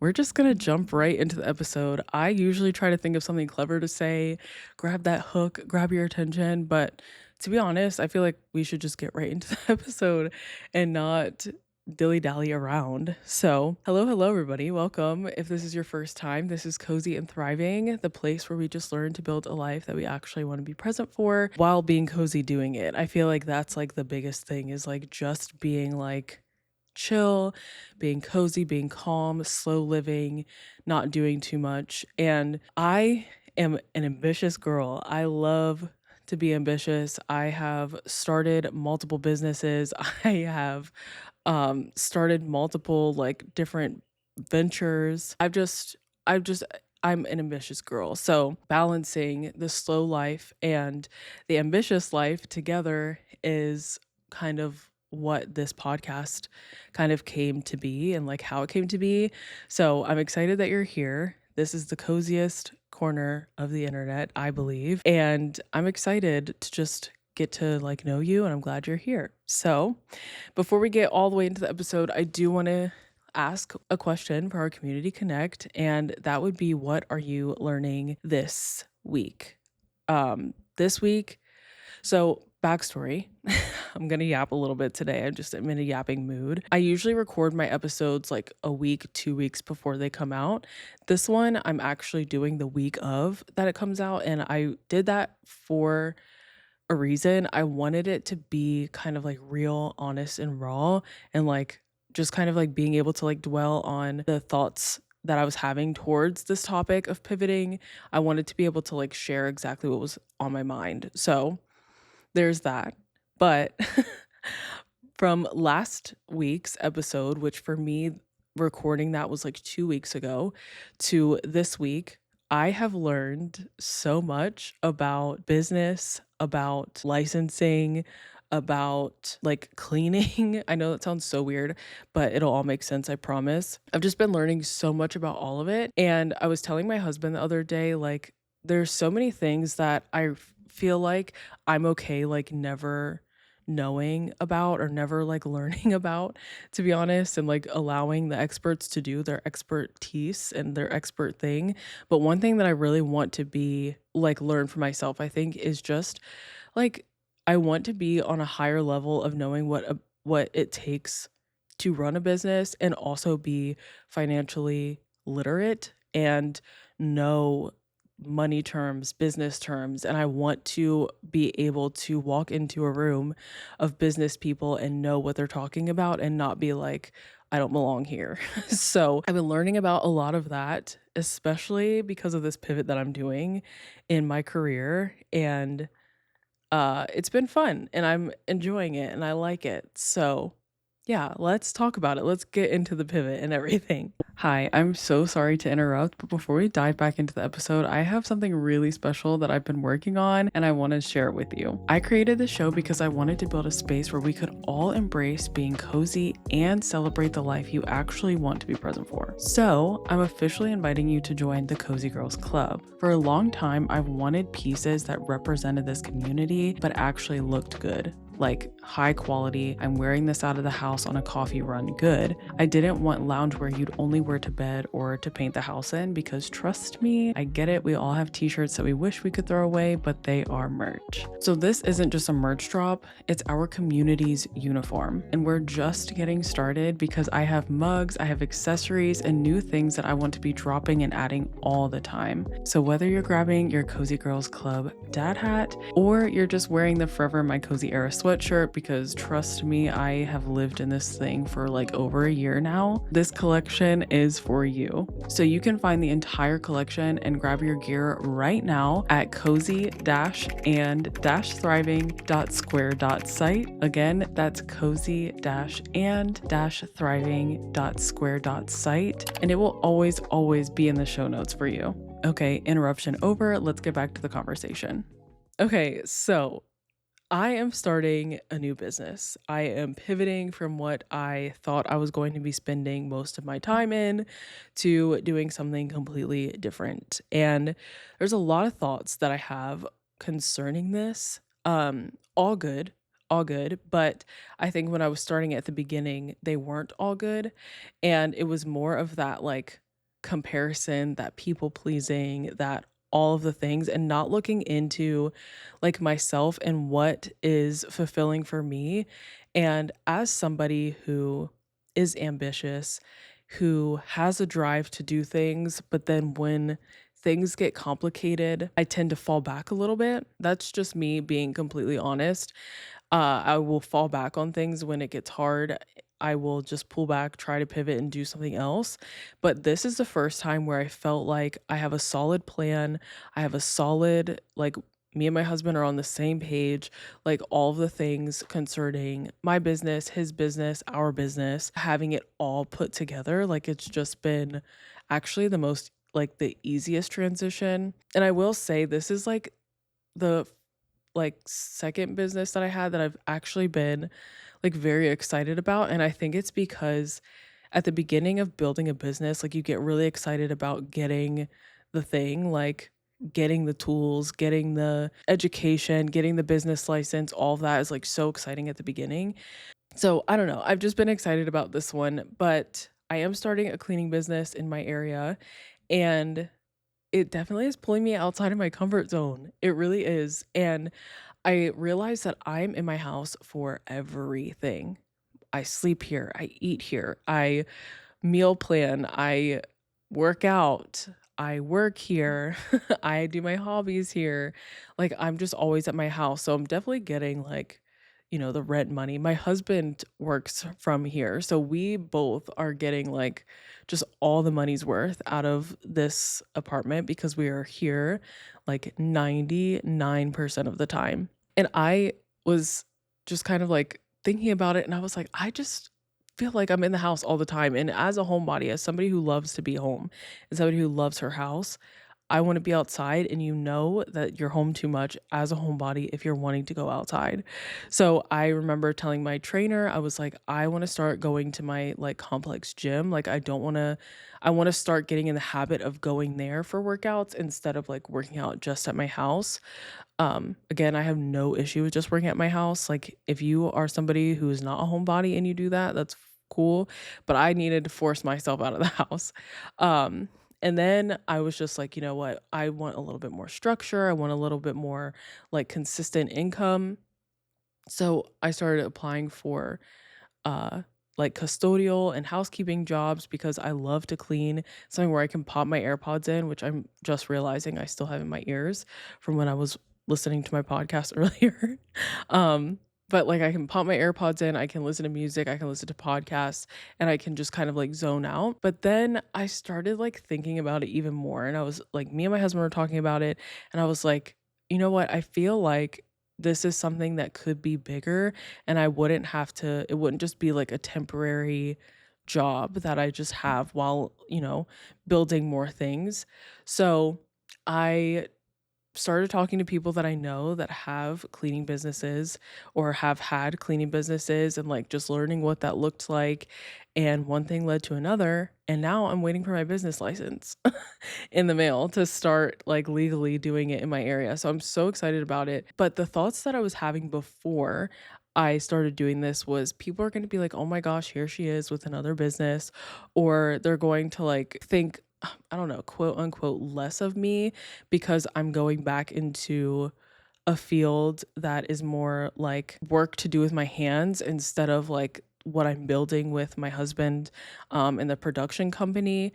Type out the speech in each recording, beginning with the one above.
We're just gonna jump right into the episode. I usually try to think of something clever to say, grab that hook, grab your attention, but to be honest, I feel like we should just get right into the episode and not dilly-dally around. So, hello everybody. Welcome. If this is your first time, this is Cozy and Thriving, the place where we just learn to build a life that we actually want to be present for while being cozy doing it. I feel like that's like the biggest thing is like just being like chill, being cozy, being calm, slow living, not doing too much. And I am an ambitious girl. I love to be ambitious. I have started multiple businesses. I have started multiple like different ventures. I've just I'm an ambitious girl. So balancing the slow life and the ambitious life together is kind of what this podcast kind of came to be and like how it came to be. So I'm excited that you're here. This is the coziest corner of the internet, I believe. And I'm excited to just get to like know you and I'm glad you're here. So, before we get all the way into the episode, I do want to ask a question for our community connect and that would be what are you learning this week? This week, so backstory. I'm gonna yap a little bit today. I'm in a yapping mood. I usually record my episodes like a week, 2 weeks before they come out. This one I'm actually doing the week of that it comes out, and I did that for a reason. I wanted it to be kind of like real, honest, and raw, and like just kind of like being able to like dwell on the thoughts that I was having towards this topic of pivoting. I wanted to be able to like share exactly what was on my mind. So there's that. But from last week's episode, which for me, recording that was like 2 weeks ago, to this week, I have learned so much about business, about licensing, about like cleaning. I know that sounds so weird, but it'll all make sense, I promise. I've just been learning so much about all of it. And I was telling my husband the other day, like, there's so many things that feel like I'm okay, like, never knowing about or never like learning about, to be honest, and like allowing the experts to do their expertise and their expert thing. But one thing that I really want to be like learn for myself, I think, is just like I want to be on a higher level of knowing what it takes to run a business and also be financially literate and know money terms, business terms, and I want to be able to walk into a room of business people and know what they're talking about and not be like, I don't belong here. So I've been learning about a lot of that, especially because of this pivot that I'm doing in my career. And it's been fun and I'm enjoying it and I like it. So, yeah, let's talk about it. Let's get into the pivot and everything. Hi, I'm so sorry to interrupt, but before we dive back into the episode, I have something really special that I've been working on and I want to share it with you. I created this show because I wanted to build a space where we could all embrace being cozy and celebrate the life you actually want to be present for. So, I'm officially inviting you to join the Cozy Girls Club. For a long time, I've wanted pieces that represented this community but actually looked good, like high quality. I'm wearing this out of the house on a coffee run good. I didn't want loungewear you'd only wear to bed or to paint the house in because trust me, I get it. We all have t-shirts that we wish we could throw away, but they are merch. So this isn't just a merch drop, it's our community's uniform. And we're just getting started because I have mugs, I have accessories, and new things that I want to be dropping and adding all the time. So whether you're grabbing your Cozy Girls Club dad hat or you're just wearing the Forever My Cozy Era sweatshirt, because trust me, I have lived in this thing for like over a year now, this collection is for you. So you can find the entire collection and grab your gear right now at cozy-and-thriving.square.site. Again, that's cozy-and-thriving.square.site, and it will always be in the show notes for you. Okay, interruption over. Let's get back to the conversation. Okay, so I am starting a new business. I am pivoting from what I thought I was going to be spending most of my time in to doing something completely different. And there's a lot of thoughts that I have concerning this. All good, but I think when I was starting at the beginning, they weren't all good. And it was more of that like comparison, that people pleasing, that all of the things, and not looking into like myself and what is fulfilling for me. And as somebody who is ambitious, who has a drive to do things, but then when things get complicated, I tend to fall back a little bit. That's just me being completely honest. I will fall back on things when it gets hard. I will just pull back, try to pivot and do something else. But this is the first time where I felt like I have a solid plan. I have a solid, like, me and my husband are on the same page, like all of the things concerning my business, his business, our business, having it all put together. Like, it's just been actually the most, like, the easiest transition. And I will say, this is like the second business that I had that I've actually been like very excited about. And I think it's because at the beginning of building a business, like you get really excited about getting the thing, like getting the tools, getting the education, getting the business license, all of that is like so exciting at the beginning. So I don't know. I've just been excited about this one, but I am starting a cleaning business in my area, and it definitely is pulling me outside of my comfort zone. It really is. And I realize that I'm in my house for everything. I sleep here, I eat here, I meal plan, I work out, I work here, I do my hobbies here. Like, I'm just always at my house. So I'm definitely getting like, the rent money. My husband works from here. So we both are getting like just all the money's worth out of this apartment because we are here like 99% of the time. And I was just kind of like thinking about it, and I was like, I just feel like I'm in the house all the time. And as a homebody, as somebody who loves to be home and somebody who loves her house, I want to be outside, and you know that you're home too much as a homebody if you're wanting to go outside. So I remember telling my trainer, I was like, I want to start going to my like complex gym. Like, I want to start getting in the habit of going there for workouts instead of like working out just at my house. Again, I have no issue with just working at my house. Like, if you are somebody who is not a homebody and you do that, that's cool. But I needed to force myself out of the house. Um, and then I was just like, you know what? I want a little bit more structure. I want a little bit more like consistent income. So I started applying for uh like custodial and housekeeping jobs because I love to clean, something where I can pop my AirPods in, which I'm just realizing I still have in my ears from when I was listening to my podcast earlier. um but like I can pop my AirPods in, I can listen to music, I can listen to podcasts, and I can just kind of like zone out. But then I started like thinking about it even more, and I was like, me and my husband were talking about it, and I was like, you know what? I feel like this is something that could be bigger, and I wouldn't have to, it wouldn't just be like a temporary job that I just have while, building more things. So I started talking to people that I know that have cleaning businesses or have had cleaning businesses, and like just learning what that looked like. And one thing led to another. And now I'm waiting for my business license in the mail to start like legally doing it in my area. So I'm so excited about it. But the thoughts that I was having before I started doing this was people are going to be like, oh my gosh, here she is with another business. Or they're going to like think, I don't know, quote unquote, less of me because I'm going back into a field that is more like work to do with my hands instead of like what I'm building with my husband in the production company.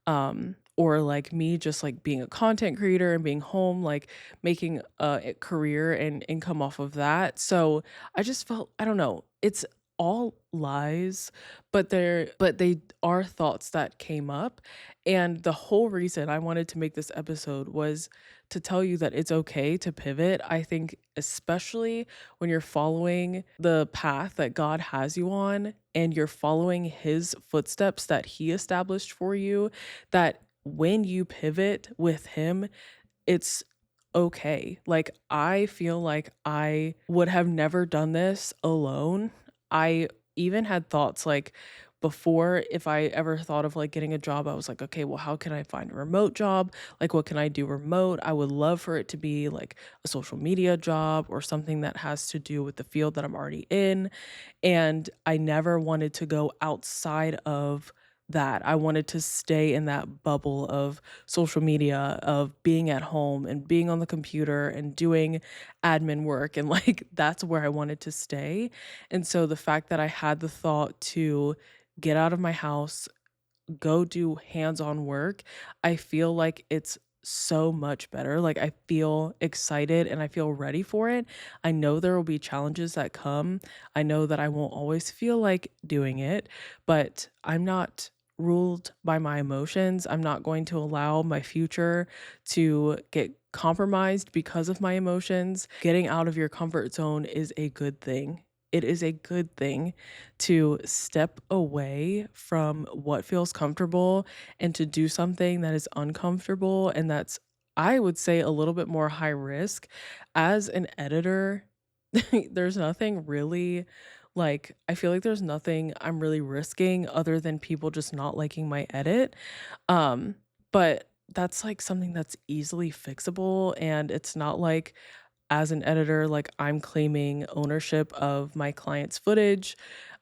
Or like me just like being a content creator and being home, like making a career and income off of that. So I just felt, I don't know, it's all lies, but they are thoughts that came up. And the whole reason I wanted to make this episode was to tell you that it's okay to pivot. I think especially when you're following the path that God has you on and you're following his footsteps that he established for you, that when you pivot with him, it's okay. Like, I feel like I would have never done this alone. I even had thoughts like before, if I ever thought of like getting a job, I was like, okay, well, how can I find a remote job? Like, what can I do remote? I would love for it to be like a social media job or something that has to do with the field that I'm already in. And I never wanted to go outside of that. I wanted to stay in that bubble of social media, of being at home and being on the computer and doing admin work, and like that's where I wanted to stay. And so the fact that I had the thought to get out of my house, go do hands-on work, I feel like it's so much better. Like I feel excited and I feel ready for it. I know there will be challenges that come. I know that I won't always feel like doing it, but I'm not ruled by my emotions. I'm not going to allow my future to get compromised because of my emotions. Getting out of your comfort zone is a good thing. It is a good thing to step away from what feels comfortable and to do something that is uncomfortable and that's, I would say, a little bit more high risk. As an editor, there's nothing really, like, I feel like there's nothing I'm really risking other than people just not liking my edit. Um, but that's like something that's easily fixable, and it's not like as an editor, like I'm claiming ownership of my client's footage.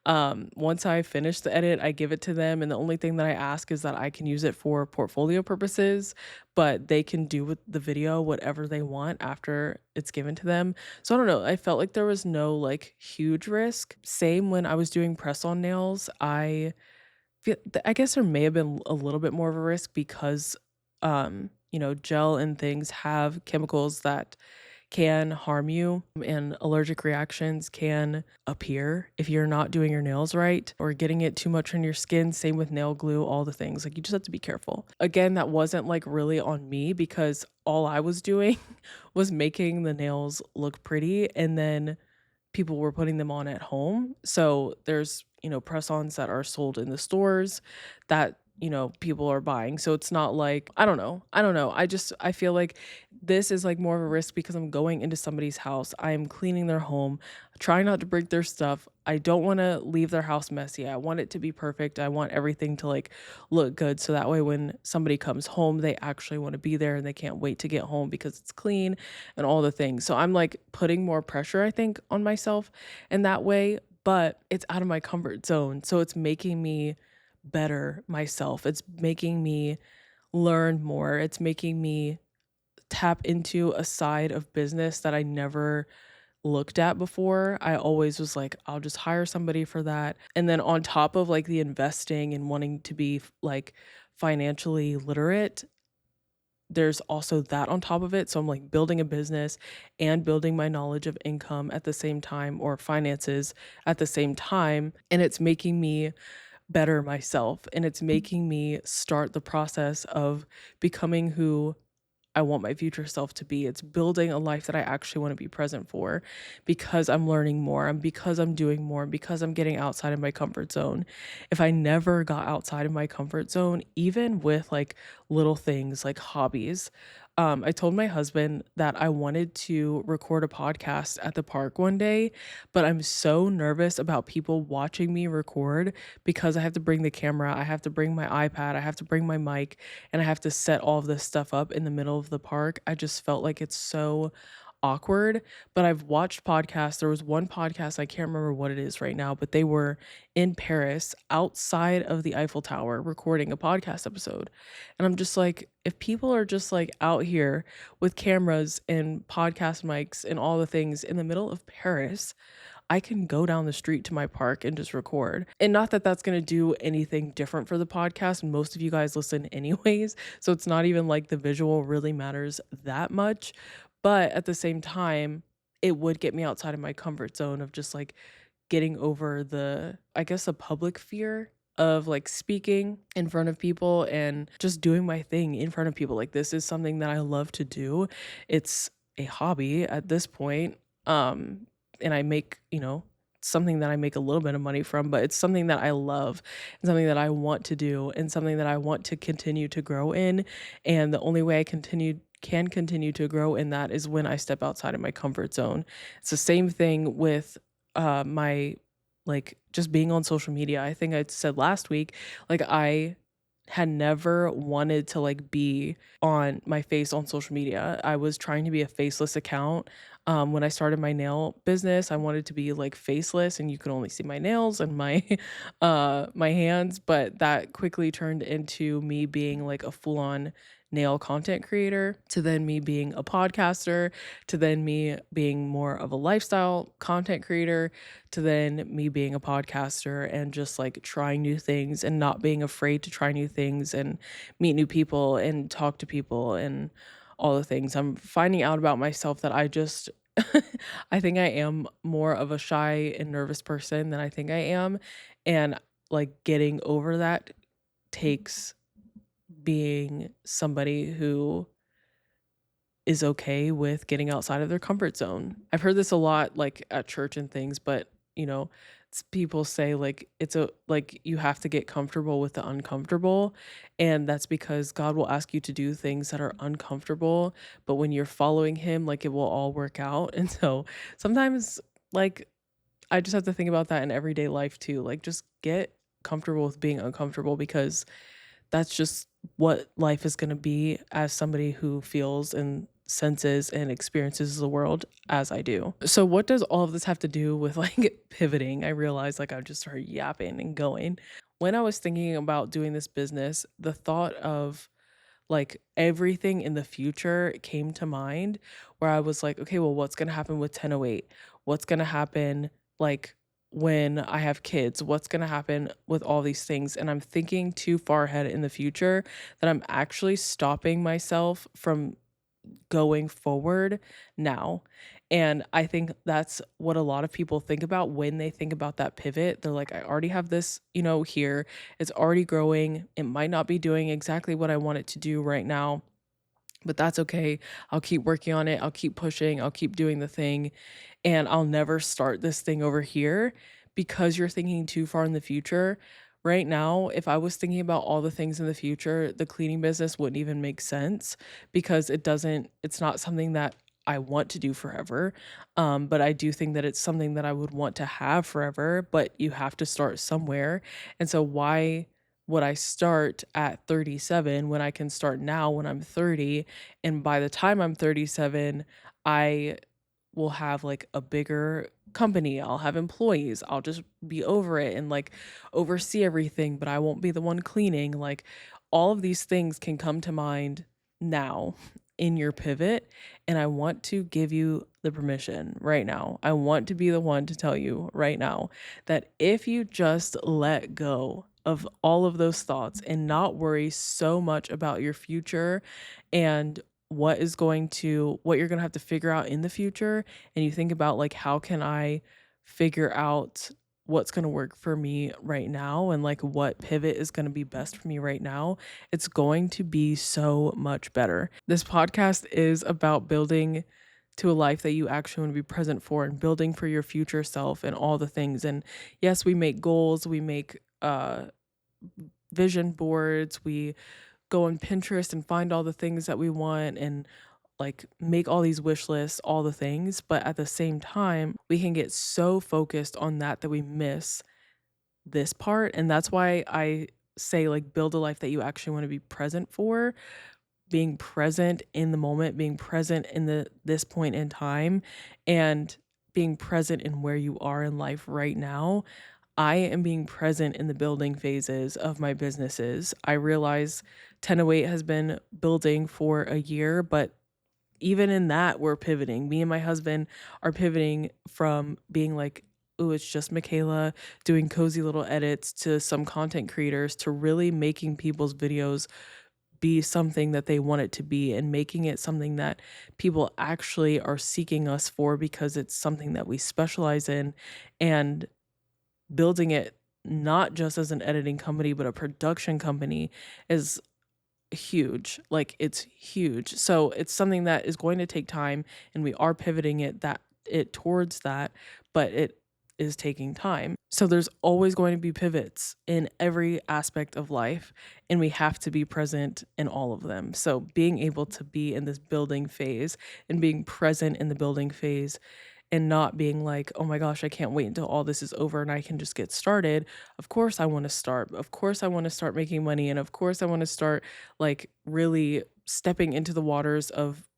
Once I finish the edit, I give it to them, and the only thing that I ask is that I can use it for portfolio purposes, but they can do with the video whatever they want after it's given to them. So I don't know. I felt like there was no like huge risk. Same when I was doing press on nails. I guess there may have been a little bit more of a risk because, gel and things have chemicals that can harm you, and allergic reactions can appear if you're not doing your nails right or getting it too much on your skin. Same with nail glue, all the things. Like you just have to be careful. Again, that wasn't like really on me because all I was doing was making the nails look pretty, and then people were putting them on at home. So there's, press-ons that are sold in the stores that, people are buying. So it's not like, I don't know. I don't know. I feel like this is like more of a risk because I'm going into somebody's house. I am cleaning their home, trying not to break their stuff. I don't want to leave their house messy. I want it to be perfect. I want everything to like look good so that way when somebody comes home, they actually want to be there and they can't wait to get home because it's clean and all the things. So I'm like putting more pressure, I think, on myself in that way, but it's out of my comfort zone. So it's making me better myself. It's making me learn more. It's making me tap into a side of business that I never looked at before. I always was like, I'll just hire somebody for that. And then on top of like the investing and wanting to be like financially literate, there's also that on top of it. So I'm like building a business and building my knowledge of income at the same time, or finances at the same time. And it's making me better myself. And it's making me start the process of becoming who I want my future self to be. It's building a life that I actually want to be present for because I'm learning more and because I'm doing more and because I'm getting outside of my comfort zone. If I never got outside of my comfort zone, even with like little things like hobbies, I told my husband that I wanted to record a podcast at the park one day, but I'm so nervous about people watching me record because I have to bring the camera, I have to bring my iPad, I have to bring my mic, and I have to set all of this stuff up in the middle of the park. I just felt like it's so awkward, but I've watched podcasts. There was one podcast, I can't remember what it is right now, but they were in Paris outside of the Eiffel Tower recording a podcast episode. And I'm just like, if people are just like out here with cameras and podcast mics and all the things in the middle of Paris, I can go down the street to my park and just record. And not that that's going to do anything different for the podcast. Most of you guys listen anyways. So it's not even like the visual really matters that much. But at the same time, it would get me outside of my comfort zone of just like getting over the, I guess, a public fear of like speaking in front of people and just doing my thing in front of people. Like this is something that I love to do. It's a hobby at this point. And I make, something that I make a little bit of money from, but it's something that I love and something that I want to do and something that I want to continue to grow in. And the only way I can continue to grow in that is when I step outside of my comfort zone. It's the same thing with my like just being on social media. I think I said last week, like I had never wanted to like be on my face on social media. I was trying to be a faceless account. When I started my nail business, I wanted to be like faceless and you could only see my nails and my my hands, but that quickly turned into me being like a full-on nail content creator, to then me being a podcaster, to then me being more of a lifestyle content creator, to then me being a podcaster and just like trying new things and not being afraid to try new things and meet new people and talk to people and all the things. I'm finding out about myself that I just I think I am more of a shy and nervous person than I think I am. And like getting over that takes being somebody who is okay with getting outside of their comfort zone. I've heard this a lot like at church and things, but people say like it's a like you have to get comfortable with the uncomfortable, and that's because God will ask you to do things that are uncomfortable, but when you're following him, like it will all work out. And so sometimes like I just have to think about that in everyday life too. Like just get comfortable with being uncomfortable because that's just what life is gonna be as somebody who feels and senses and experiences the world as I do. So what does all of this have to do with, like, pivoting? I realized, like, I just started yapping and going. When I was thinking about doing this business, the thought of, like, everything in the future came to mind where I was like, "Okay, well, what's gonna happen with 1008? What's gonna happen, like, when I have kids? What's gonna happen with all these things?" And I'm thinking too far ahead in the future that I'm actually stopping myself from going forward now. And I think that's what a lot of people think about when they think about that pivot. They're like, I already have this, here. It's already growing. It might not be doing exactly what I want it to do right now, but that's okay. I'll keep working on it. I'll keep pushing. I'll keep doing the thing. And I'll never start this thing over here because you're thinking too far in the future. Right now, if I was thinking about all the things in the future, the cleaning business wouldn't even make sense because it's not something that I want to do forever. But I do think that it's something that I would want to have forever, but you have to start somewhere. And so why would I start at 37 when I can start now when I'm 30? And by the time I'm 37, I will have like a bigger company. I'll have employees. I'll just be over it and like oversee everything, but I won't be the one cleaning. Like all of these things can come to mind now in your pivot. And I want to give you the permission right now. I want to be the one to tell you right now that if you just let go of all of those thoughts and not worry so much about your future and what you're going to have to figure out in the future, and you think about like how can I figure out what's going to work for me right now and like what pivot is going to be best for me right now, it's going to be so much better. This podcast is about building to a life that you actually want to be present for and building for your future self and all the things. And yes, we make goals, we make vision boards, we go on Pinterest and find all the things that we want and like make all these wish lists, all the things. But at the same time, we can get so focused on that we miss this part. And that's why I say, like, build a life that you actually want to be present for, being present in the moment, being present in this point in time, and being present in where you are in life right now. I am being present in the building phases of my businesses. I realize 1008 has been building for a year, but even in that, we're pivoting. Me and my husband are pivoting from being like, "Ooh, it's just Michaela doing cozy little edits," to some content creators, to really making people's videos be something that they want it to be and making it something that people actually are seeking us for because it's something that we specialize in, and building it not just as an editing company, but a production company is huge. Like, it's huge. So, it's something that is going to take time, and we are pivoting it towards that, but it is taking time. So, there's always going to be pivots in every aspect of life, and we have to be present in all of them. So, being able to be in this building phase and being present in the building phase and not being like, "Oh my gosh, I can't wait until all this is over and I can just get started." Of course I wanna start. Of course I wanna start making money, and of course I wanna start, like, really stepping into the waters of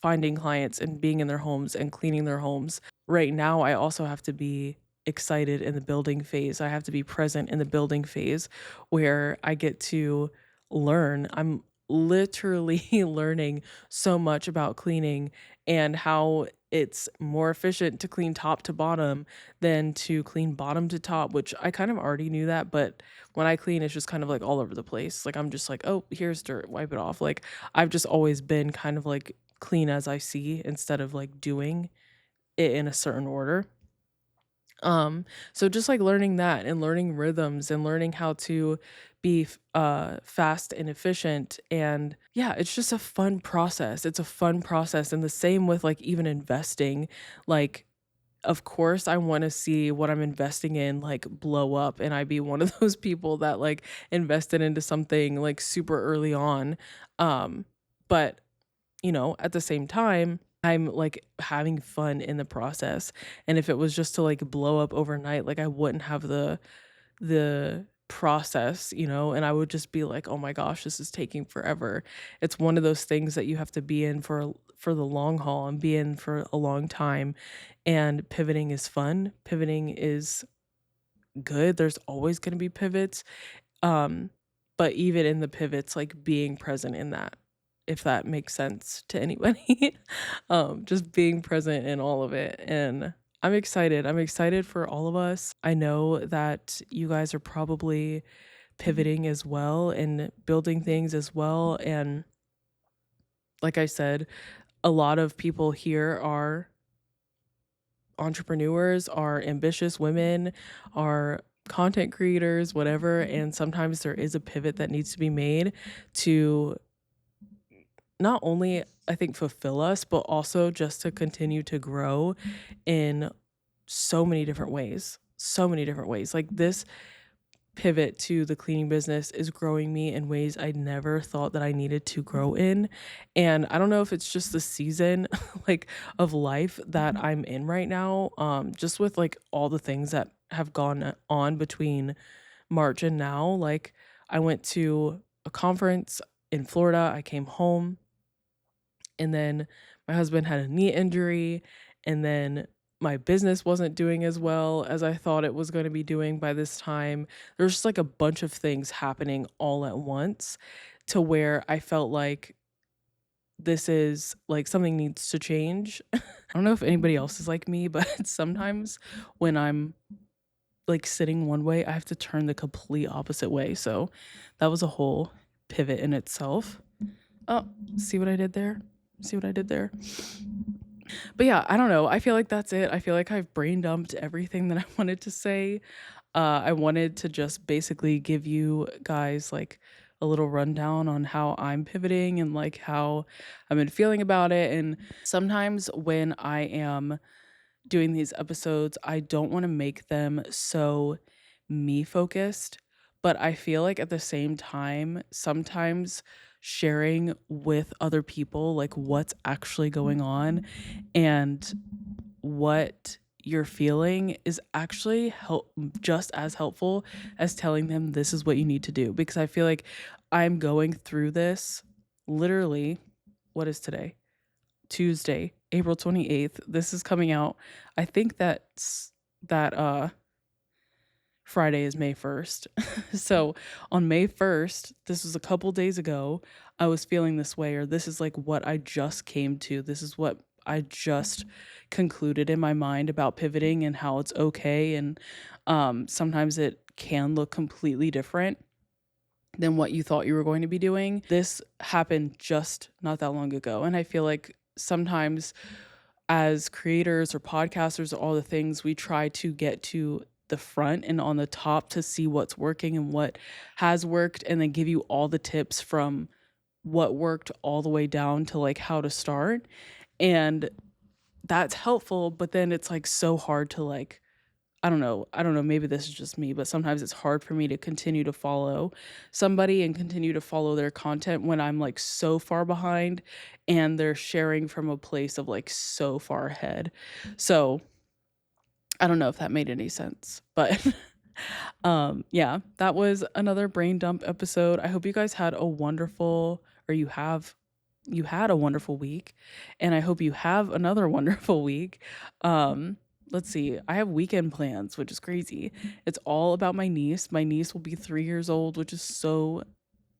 finding clients and being in their homes and cleaning their homes. Right now, I also have to be excited in the building phase. I have to be present in the building phase where I get to learn. I'm literally learning so much about cleaning and how it's more efficient to clean top to bottom than to clean bottom to top, which I kind of already knew that, but when I clean, it's just kind of like all over the place. Like I'm just like, oh, here's dirt, wipe it off. Like I've just always been kind of like clean as I see instead of like doing it in a certain order. Um, so just like learning that and learning rhythms and learning how to be fast and efficient, and yeah, it's just a fun process. It's a fun process, and the same with like even investing. Like of course I want to see what I'm investing in like blow up, and I be one of those people that like invested into something like super early on. But at the same time, I'm, like, having fun in the process, and if it was just to, like, blow up overnight, like, I wouldn't have the process, and I would just be like, "Oh my gosh, this is taking forever." It's one of those things that you have to be in for the long haul and be in for a long time, and pivoting is fun, pivoting is good, there's always gonna be pivots, um, but even in the pivots, like, being present in that, if that makes sense to anybody. Just being present in all of it, and I'm excited for all of us. I know that you guys are probably pivoting as well and building things as well, and like I said, a lot of people here are entrepreneurs, are ambitious women, are content creators, whatever, and sometimes there is a pivot that needs to be made to not only I think fulfill us, but also just to continue to grow in so many different ways. So many different ways. Like this pivot to the cleaning business is growing me in ways I never thought that I needed to grow in. And I don't know if it's just the season like of life that I'm in right now. Just with like all the things that have gone on between March and now. Like I went to a conference in Florida, I came home, and then my husband had a knee injury, and then my business wasn't doing as well as I thought it was gonna be doing by this time. There's just, like, a bunch of things happening all at once to where I felt like this is like, something needs to change. I don't know if anybody else is like me, but sometimes when I'm, like, sitting one way, I have to turn the complete opposite way, so that was a whole pivot in itself. Oh, see what I did there? See what I did there? But yeah, I don't know. I feel like that's it. I feel like I've brain dumped everything that I wanted to say. I wanted to just basically give you guys like a little rundown on how I'm pivoting and like how I've been feeling about it. And sometimes when I am doing these episodes, I don't want to make them so me focused, but I feel like at the same time, sometimes sharing with other people like what's actually going on and what you're feeling is actually just as helpful as telling them this is what you need to do, because I feel like I'm going through this literally. What is today? Tuesday, April 28th. This is coming out. I think that Friday is May 1st. So on May 1st, this was a couple days ago, I was feeling this way, or this is like what I just came to. This is what I just concluded in my mind about pivoting and how it's okay. And sometimes it can look completely different than what you thought you were going to be doing. This happened just not that long ago. And I feel like sometimes as creators or podcasters or all the things, we try to get to the front and on the top to see what's working and what has worked, and then give you all the tips from what worked all the way down to like how to start. And that's helpful, but then it's like so hard to like, I don't know, maybe this is just me, but sometimes it's hard for me to continue to follow somebody and continue to follow their content when I'm like so far behind and they're sharing from a place of like so far ahead. So, I don't know if that made any sense, but yeah, that was another brain dump episode. I hope you guys had a wonderful, or you have you had a wonderful week, and I hope you have another wonderful week. Let's see, I have weekend plans, which is crazy. It's all about my niece. My niece will be 3 years old, which is so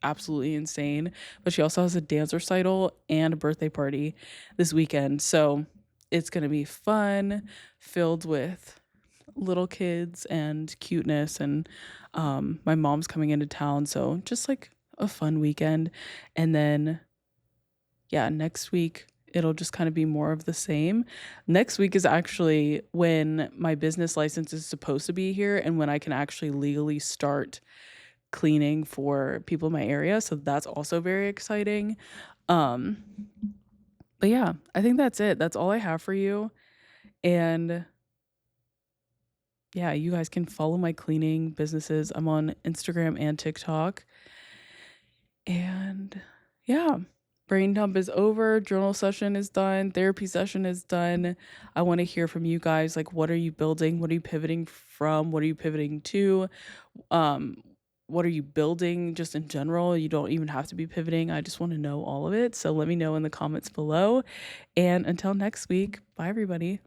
absolutely insane. But she also has a dance recital and a birthday party this weekend. So it's going to be fun, filled with little kids and cuteness. And my mom's coming into town. So just like a fun weekend. And then, yeah, next week it'll just kind of be more of the same. Next week is actually when my business license is supposed to be here and when I can actually legally start cleaning for people in my area, so that's also very exciting. Um, but yeah, I think that's it. That's all I have for you. And yeah, you guys can follow my cleaning businesses. I'm on Instagram and TikTok. And yeah, brain dump is over, journal session is done, therapy session is done. I want to hear from you guys, like what are you building? What are you pivoting from? What are you pivoting to? Um, what are you building just in general? You don't even have to be pivoting. I just want to know all of it. So let me know in the comments below. And until next week, bye everybody.